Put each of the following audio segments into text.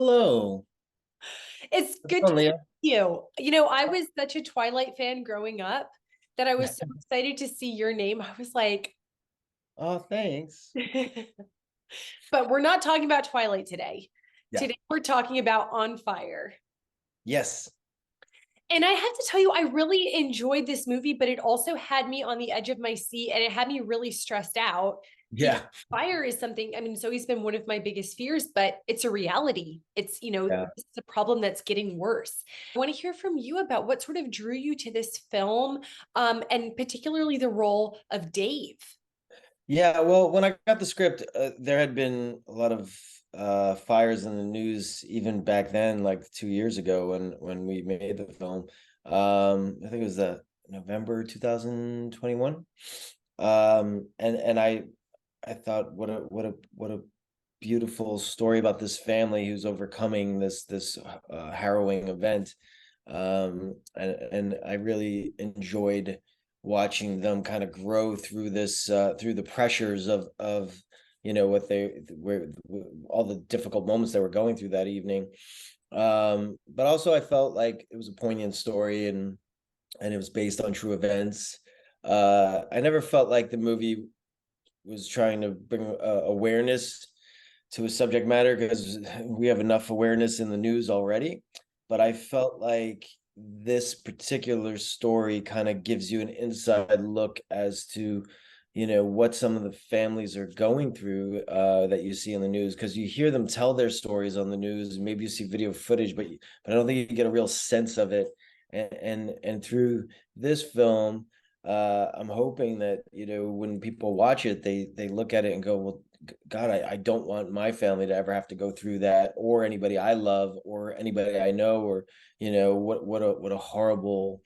Hello. It's What's good going to on, see Leah? you. I was such a Twilight fan growing up that I was so excited to see your name. I was like, Oh, thanks. but we're not talking about Twilight today. Yeah. Today we're talking about On Fire. Yes. And I have to tell you, I really enjoyed this movie, but it also had me on the edge of my seat and it had me really stressed out because Yeah. fire is something, I mean, it's always been one of my biggest fears, but it's a reality. Yeah. It's a problem that's getting worse. I want to hear from you about what sort of drew you to this film, and particularly the role of Dave. Yeah. Well, when I got the script, there had been a lot of fires in the news even back then, like 2 years ago when we made the film. I think it was November 2021. And I thought what a beautiful story about this family who's overcoming this harrowing event. And I really enjoyed watching them kind of grow through this through the pressures of what they were, all the difficult moments they were going through that evening. But also I felt like it was a poignant story, and it was based on true events. I never felt like the movie was trying to bring awareness to a subject matter because we have enough awareness in the news already. But I felt like this particular story kind of gives you an inside look as to, what some of the families are going through, that you see in the news, because you hear them tell their stories on the news. Maybe you see video footage, but I don't think you get a real sense of it. And through this film, I'm hoping that when people watch it, they look at it and go, well, God, I don't want my family to ever have to go through that, or anybody I love, or anybody I know, or what a horrible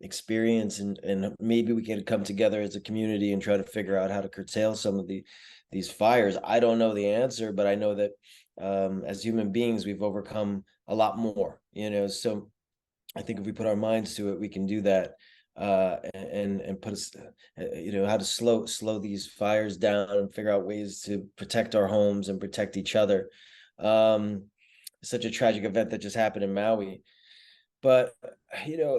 experience. And maybe we can come together as a community and try to figure out how to curtail some of these fires. I don't know the answer, but I know that as human beings, we've overcome a lot more. So I think if we put our minds to it, we can do that, and put us, how to slow these fires down and figure out ways to protect our homes and protect each other. Such a tragic event that just happened in Maui, but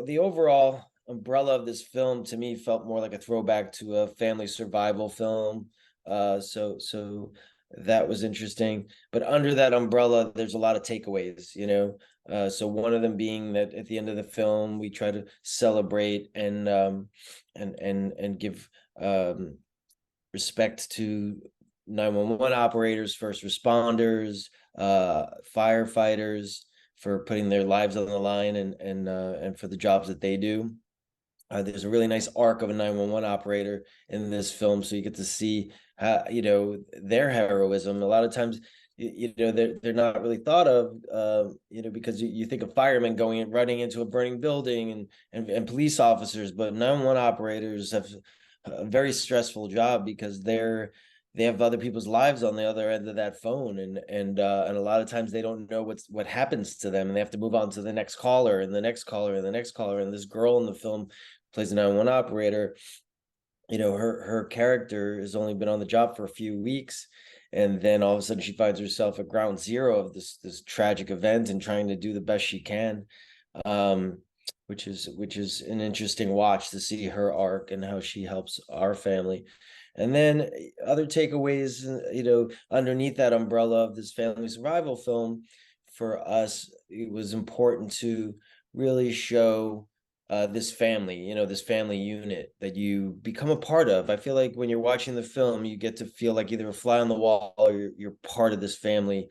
the overall umbrella of this film to me felt more like a throwback to a family survival film. So that was interesting. But under that umbrella, there's a lot of takeaways. So one of them being that at the end of the film, we try to celebrate and give respect to 911 operators, first responders, firefighters, for putting their lives on the line, and for the jobs that they do. There's a really nice arc of a 911 operator in this film, so you get to see how, their heroism. A lot of times, they're not really thought of, because you think of firemen going and running into a burning building, and police officers, but 911 operators have a very stressful job because they have other people's lives on the other end of that phone, and a lot of times they don't know what happens to them, and they have to move on to the next caller and the next caller and the next caller. And this girl in the film plays a 911 operator. Her character has only been on the job for a few weeks, and then all of a sudden she finds herself at ground zero of this tragic event and trying to do the best she can. um which is an interesting watch to see her arc and how she helps our family. And then other takeaways, underneath that umbrella of this family survival film, for us, it was important to really show this family, this family unit that you become a part of. I feel like when you're watching the film, you get to feel like either a fly on the wall or you're part of this family.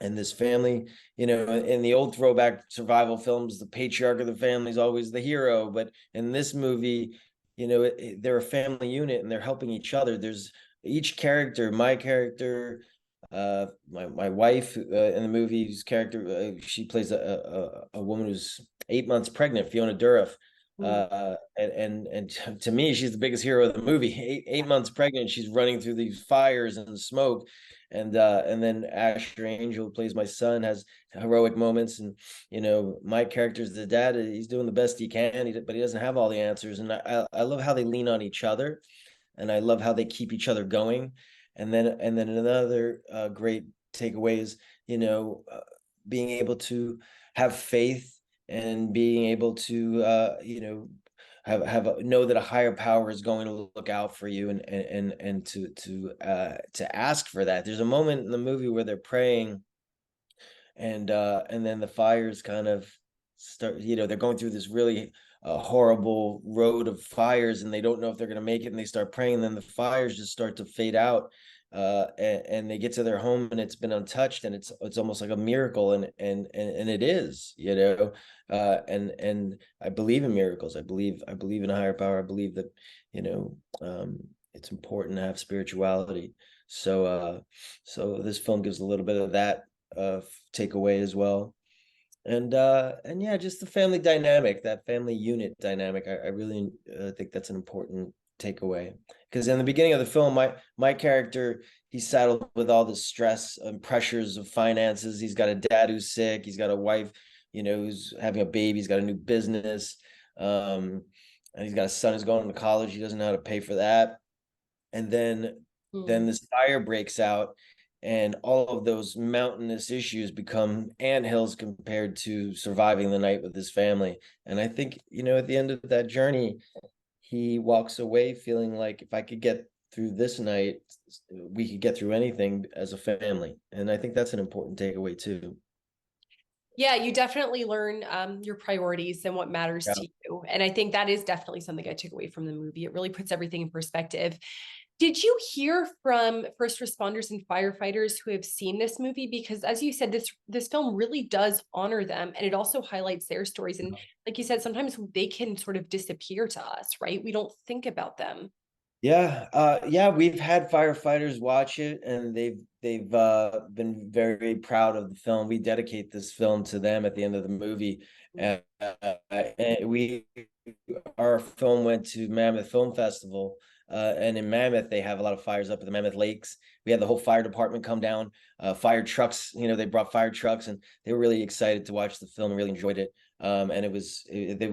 And this family, in the old throwback survival films, the patriarch of the family is always the hero. But in this movie, they're a family unit and they're helping each other. There's each character, my character, my wife, in the movie's character, she plays a woman who's 8 months pregnant, Fiona Dourif. Ooh. And to me, she's the biggest hero of the movie. Eight months pregnant, she's running through these fires and smoke. And then Asher Angel, who plays my son, has heroic moments. And my character's the dad. He's doing the best he can, but he doesn't have all the answers. And I love how they lean on each other, and I love how they keep each other going. And then another great takeaway is, being able to have faith and being able to, know that a higher power is going to look out for you, and to ask for that. There's a moment in the movie where they're praying, and then the fires kind of start, they're going through this really horrible road of fires, and they don't know if they're going to make it, and they start praying, and then the fires just start to fade out, and they get to their home, and it's been untouched, and it's almost like a miracle, and it is, and I believe in miracles. I believe in a higher power. I believe that, it's important to have spirituality. So this film gives a little bit of that takeaway as well. And yeah, just the family dynamic, that family unit dynamic. I really think that's an important takeaway, because in the beginning of the film, my character, he's saddled with all the stress and pressures of finances. He's got a dad who's sick. He's got a wife, who's having a baby. He's got a new business, and he's got a son who's going to college. He doesn't know how to pay for that. And then this fire breaks out, and all of those mountainous issues become anthills compared to surviving the night with his family. And I think, at the end of that journey, he walks away feeling like, if I could get through this night, we could get through anything as a family. And I think that's an important takeaway too. Yeah, you definitely learn your priorities and what matters Yeah. to you. And I think that is definitely something I took away from the movie. It really puts everything in perspective. Did you hear from first responders and firefighters who have seen this movie? Because as you said, this film really does honor them, and it also highlights their stories. And like you said, sometimes they can sort of disappear to us, right? We don't think about them. Yeah, we've had firefighters watch it, and they've been very proud of the film. We dedicate this film to them at the end of the movie. And our film went to Mammoth Film Festival, and in Mammoth they have a lot of fires up at the Mammoth Lakes. We had the whole fire department come down, fire trucks. They brought fire trucks, and they were really excited to watch the film and really enjoyed it. And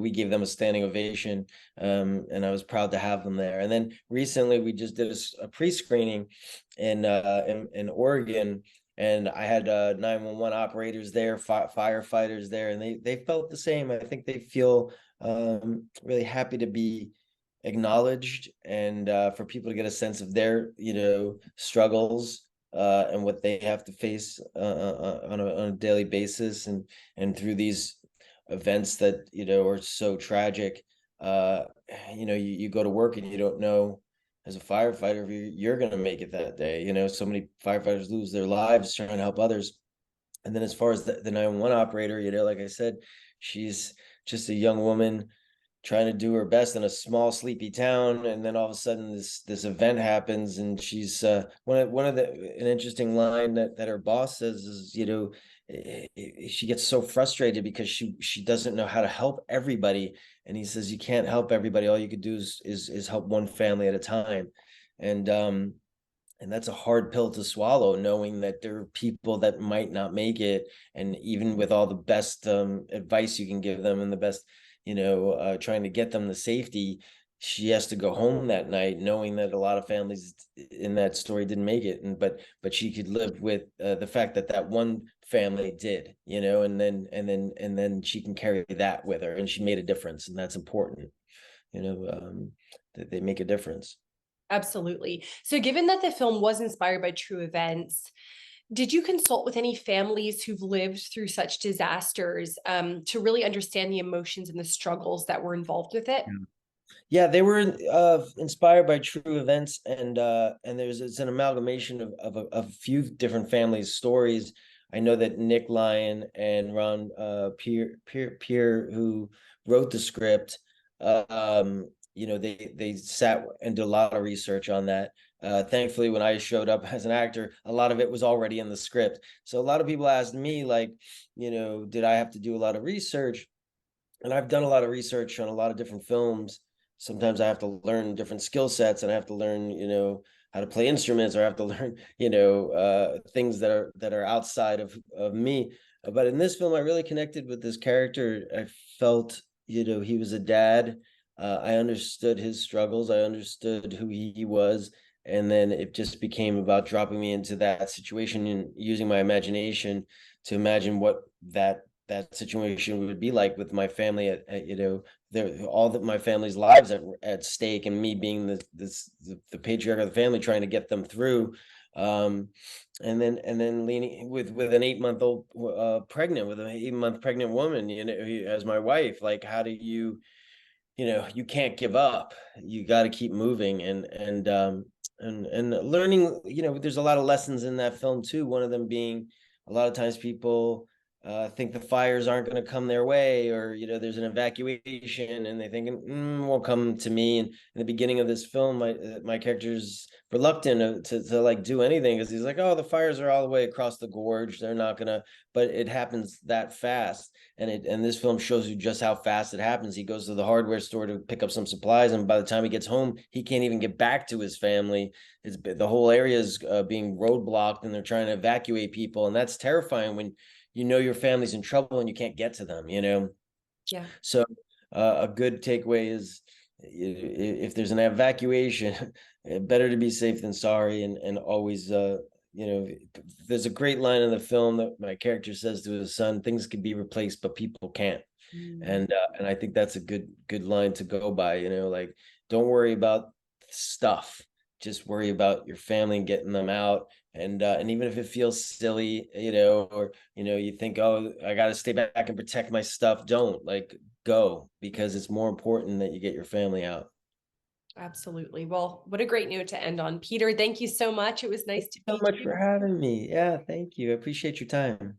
we gave them a standing ovation, and I was proud to have them there. And then recently we just did a pre-screening in Oregon, and I had 911 operators there, firefighters there, and they felt the same. I think they feel really happy to be acknowledged, and for people to get a sense of their struggles, and what they have to face on a daily basis, and through these events that are so tragic. You go to work and you don't know, as a firefighter, if you're going to make it that day. So many firefighters lose their lives trying to help others. And then as far as the 911 operator, like I said, she's just a young woman trying to do her best in a small sleepy town, and then all of a sudden this event happens, and she's an interesting line that her boss says is, she gets so frustrated because she doesn't know how to help everybody, and he says, you can't help everybody. All you could do is help one family at a time. And that's a hard pill to swallow, knowing that there are people that might not make it. And even with all the best advice you can give them, and the best, trying to get them to safety, she has to go home that night knowing that a lot of families in that story didn't make it. But she could live with the fact that one family did, and then she can carry that with her, and she made a difference. And that's important, that they make a difference. Absolutely. So, given that the film was inspired by true events, did you consult with any families who've lived through such disasters to really understand the emotions and the struggles that were involved with it? Yeah, they were inspired by true events, and it's an amalgamation of a few different families' stories. I know that Nick Lyon and Ron Pierre, who wrote the script, they sat and did a lot of research on that. Thankfully, when I showed up as an actor, a lot of it was already in the script. So a lot of people asked me, like, did I have to do a lot of research? And I've done a lot of research on a lot of different films. Sometimes I have to learn different skill sets, and I have to learn, how to play instruments, or I have to learn, things that are outside of me. But in this film, I really connected with this character. I felt, he was a dad. I understood his struggles. I understood who he was, and then it just became about dropping me into that situation and using my imagination to imagine what that situation would be like with my family at there all that my family's lives at stake, and me being the patriarch of the family trying to get them through. um and then leaning with an 8-month old pregnant with an 8-month pregnant woman, as my wife. Like, how do you can't give up. You got to keep moving, and learning. There's a lot of lessons in that film too. One of them being, a lot of times people think the fires aren't going to come their way, or there's an evacuation, and they think, won't come to me. And in the beginning of this film, my character's reluctant to like do anything, because he's like, oh, the fires are all the way across the gorge, they're not gonna. But it happens that fast, and this film shows you just how fast it happens. He goes to the hardware store to pick up some supplies, and by the time he gets home, he can't even get back to his family. The whole area is being roadblocked, and they're trying to evacuate people, and that's terrifying when your family's in trouble and you can't get to them. Yeah. So a good takeaway is, if there's an evacuation, better to be safe than sorry, and always you know there's a great line in the film that my character says to his son: things can be replaced, but people can't. Mm. And I think that's a good line to go by. Like, don't worry about stuff, just worry about your family and getting them out. And even if it feels silly, or you think, oh, I got to stay back and protect my stuff, don't, like, go, because it's more important that you get your family out. Absolutely. Well, what a great note to end on. Peter, thank you so much. It was nice to So meet much you. for having me. Yeah, thank you. I appreciate your time.